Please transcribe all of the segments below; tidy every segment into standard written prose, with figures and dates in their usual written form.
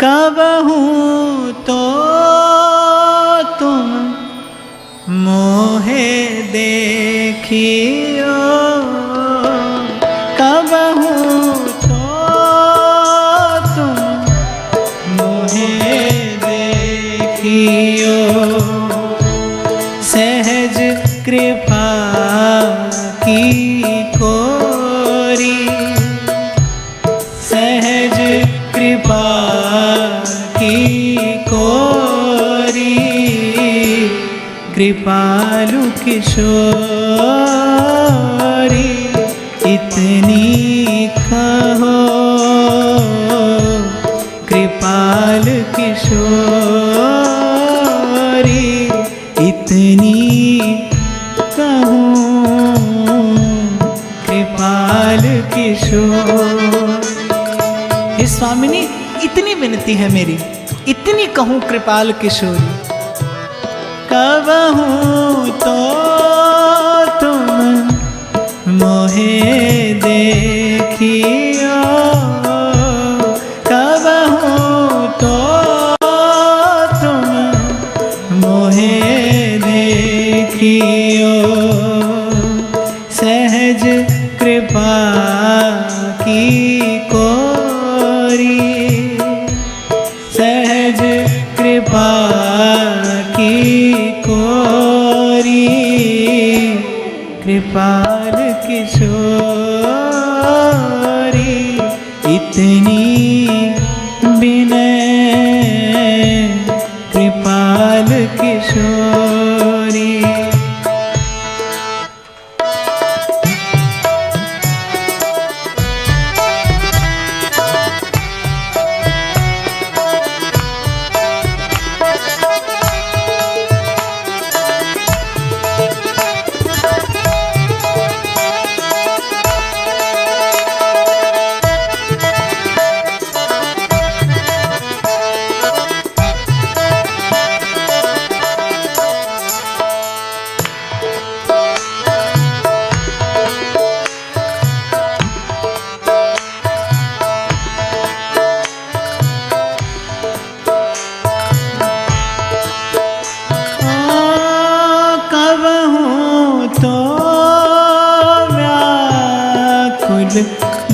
कबहूँ तो तुम मोहे देखियो, कबहूँ तो तुम मोहे देखियो, सहज कृपा की कोरी, सहज कृपा की कोरी, कृपालु किशोरी, इतनी कहो कृपाल किशोरी, इतनी कहूँ कृपाल किशोर। हे स्वामिनी, इतनी विनती है मेरी, इतनी कहूँ कृपाल किशोरी, कबहूँ तो तुम मोहे देखियो, कबहूँ तो तुम मोहे देखियो, सहज कृपा की कोरी, सहज कृपा की कोरी, कृपाल किशोरी, इतनी विनय कृपाल किशोरी।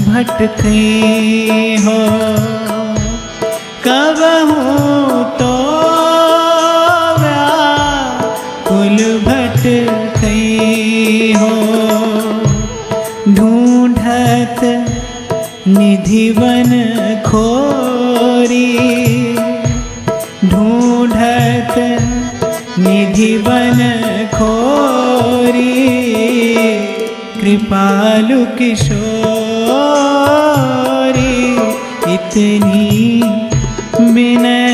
भटकी हो, कबहूँ तो व्याकुल भटकी हो, ढूंढत निधिवन खोरी, ढूंढत निधिवन खोरी, कृपालु किशोरी, इतनी विनय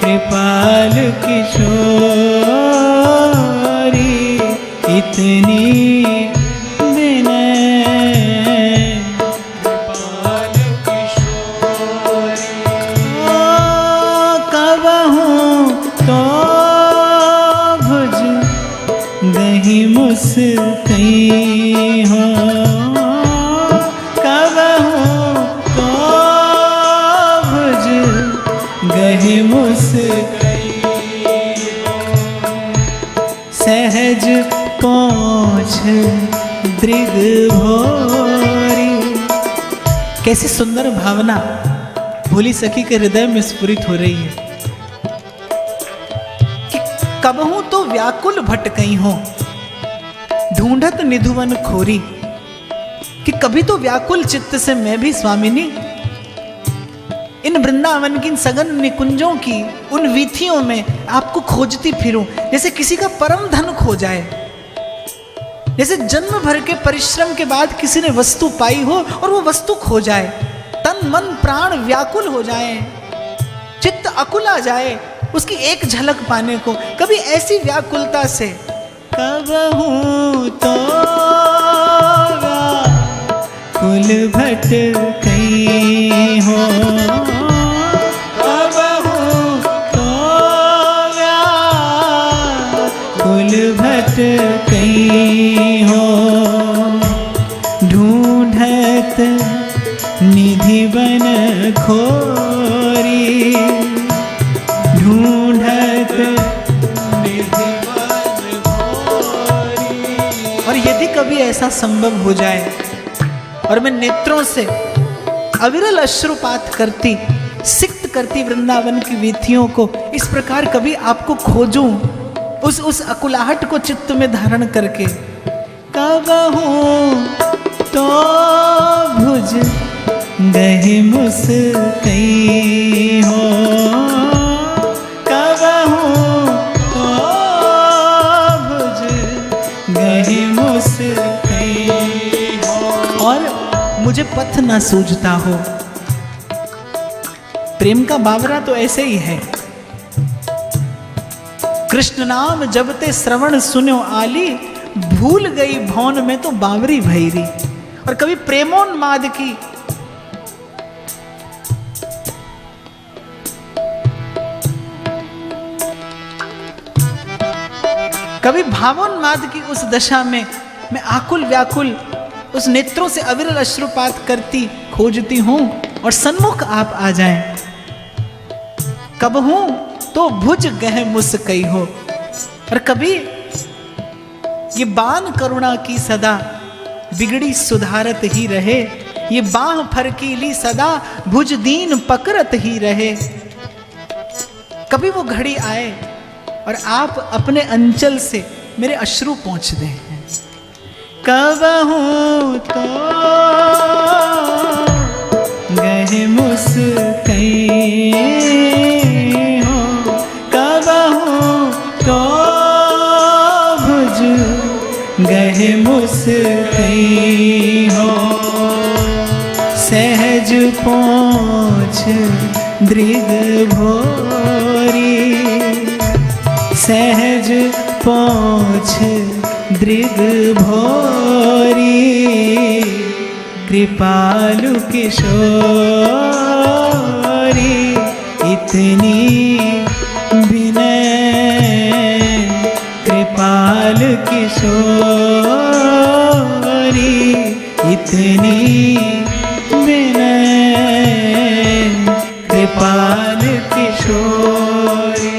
कृपाल किशोरी, इतनी विनय कृपाल किशोरी। कबहूँ तो भुज दही मुस्कई हो, गही मुस्कई हो, सहज पहुँच दृग भोरी। कैसी सुंदर भावना भोली सखी के हृदय में स्फुरित हो रही है कि कबहूँ तो व्याकुल भटकई हो, ढूंढत निधुवन खोरी, कि कभी तो व्याकुल चित्त से मैं भी स्वामिनी इन वृंदावन की, इन सघन निकुंजों की, उन वीथियों में आपको खोजती फिरूं, जैसे किसी का परम धन खो जाए, जैसे जन्म भर के परिश्रम के बाद किसी ने वस्तु पाई हो और वो वस्तु खो जाए, तन मन प्राण व्याकुल हो जाए, चित्त अकुला जाए उसकी एक झलक पाने को। कभी ऐसी व्याकुलता से कबहूँ तो व्याकुल भटकई हो, भटकई हो, ढूंढत निधिवन खोरी, ढूंढत निधिवन भोरी। और यदि कभी ऐसा संभव हो जाए और मैं नेत्रों से अविरल अश्रुपात करती, सिक्त करती वृंदावन की वीथियों को, इस प्रकार कभी आपको खोजूं, उस अकुलाहट को चित्त में धारण करके, कबहूं तो भुज गहे मुस्कई हो, कबहूं तो भुज गहे मुस्कई हो। और मुझे पथ ना सूझता हो। प्रेम का बावरा तो ऐसे ही है। कृष्ण नाम जबते श्रवण सुनो आली, भूल गई भौन में तो बावरी भैरी। और कभी प्रेमोन्माद की, कभी भावोन्माद की उस दशा में मैं आकुल व्याकुल उस नेत्रों से अविरल अश्रुपात करती खोजती हूं और सन्मुख आप आ जाएं। कबहूं तो भुज गह मुस्कई हो। और कभी ये बाण करुणा की सदा बिगड़ी सुधारत ही रहे, ये बाह फरकीली सदा भुज दीन पकड़त ही रहे। कभी वो घड़ी आए और आप अपने अंचल से मेरे अश्रु पहुंच दें। कबहूं तो गहे मुस्कई हो, कबहूं तो भुज गहे मुस्कई हो। सहज पहुँच दृग भोरी, सहज पहुँच दृग भोरी। कृपालु किशोरी इतनी विनय, कृपालु किशोरी इतनी विनय, कृपालु किशोरी।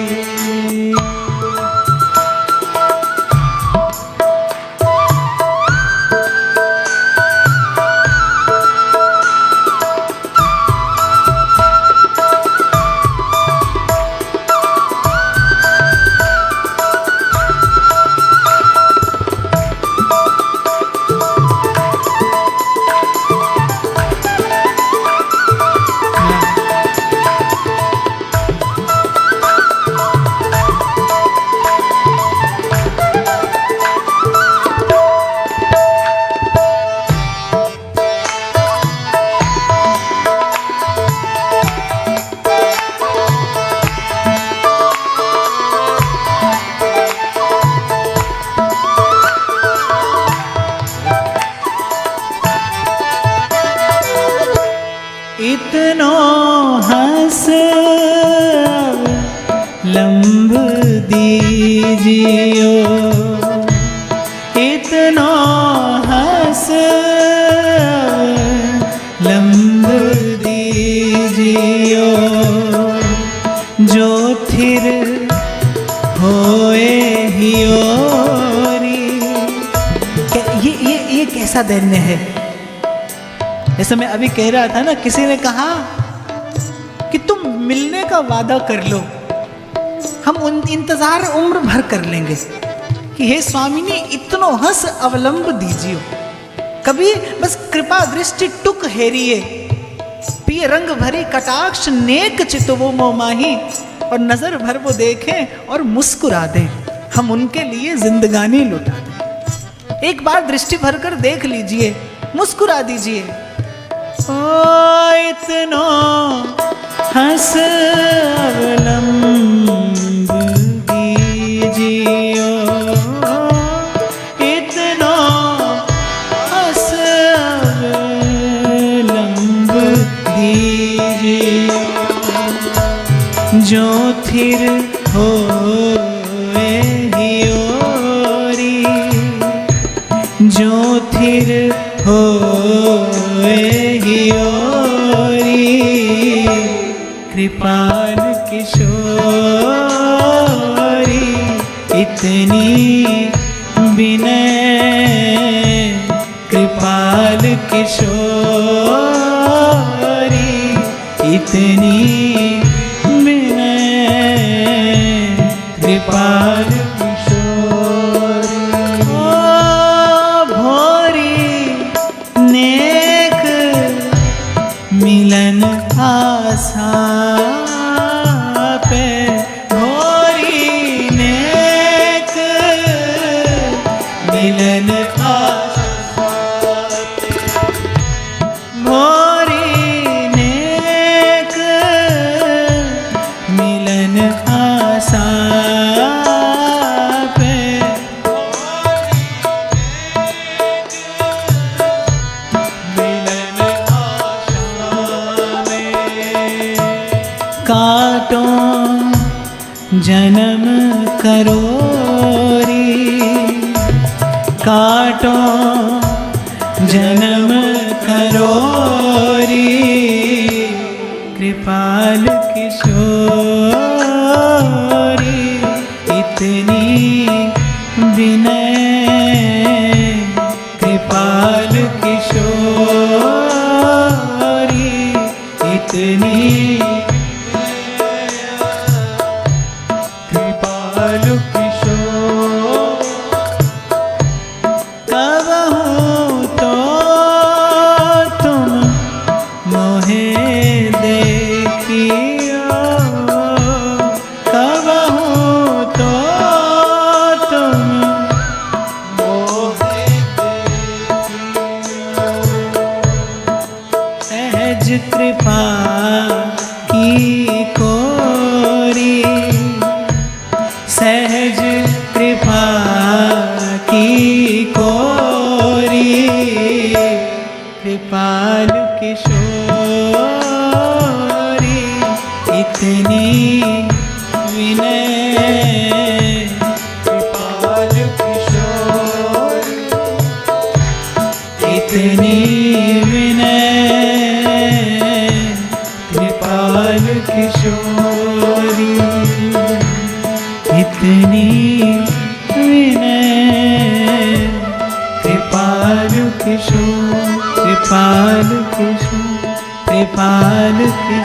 इतनो हंस लंब दीजियो, इतनो हंस लंब दीजियो। जो थिर होए हियोरी। ये कैसा दैन्य है। जैसे मैं अभी कह रहा था ना, किसी ने कहा कि तुम मिलने का वादा कर लो, हम इंतजार उम्र भर कर लेंगे कि हे स्वामिनी इतनो हंस अवलंब दीजियो। कभी बस कृपा दृष्टि टुक हेरिए, पिय रंग भरी कटाक्ष नेक चितवो मोमाही। और नजर भर वो देखें और मुस्कुरा दें, हम उनके लिए जिंदगानी लुटा दें। एक बार दृष्टि भर कर देख लीजिए, मुस्कुरा दीजिए। ओ इतनो हंस अवलंब दीजियो, इतनो हंस अवलंब दीजियो। जो थिर होए हियोरी, जो थिर होए हियोरी। कृपाल किशोरी इतनी विनय कृपाल किशोरी इतनी विनय कृपाल किशोरी ओ भोरी नेक मिलन आशा पे भोरी नेक मिलन आशा पे भोरी नेक मिलन आशा पे मिलन आशा में काटो जन्म करोरी काटो जन्म करोरी कृपाल किशोरी इतनी विनय कृपाल किशोरी इतनी कृपाल किशोर कबहू तो तुम मोहे देखियो कबहू तो तुम मोहे देखियो सहज कृपा की कोरी सहज कृपा की कोरी कृपाल किशोरी इतनी विनय कृपाल किशोरी इतनी विनय कृपाल किशोरी इतनी विनय कृपाल किशोर कृपाल किशोर कृपाल किशोर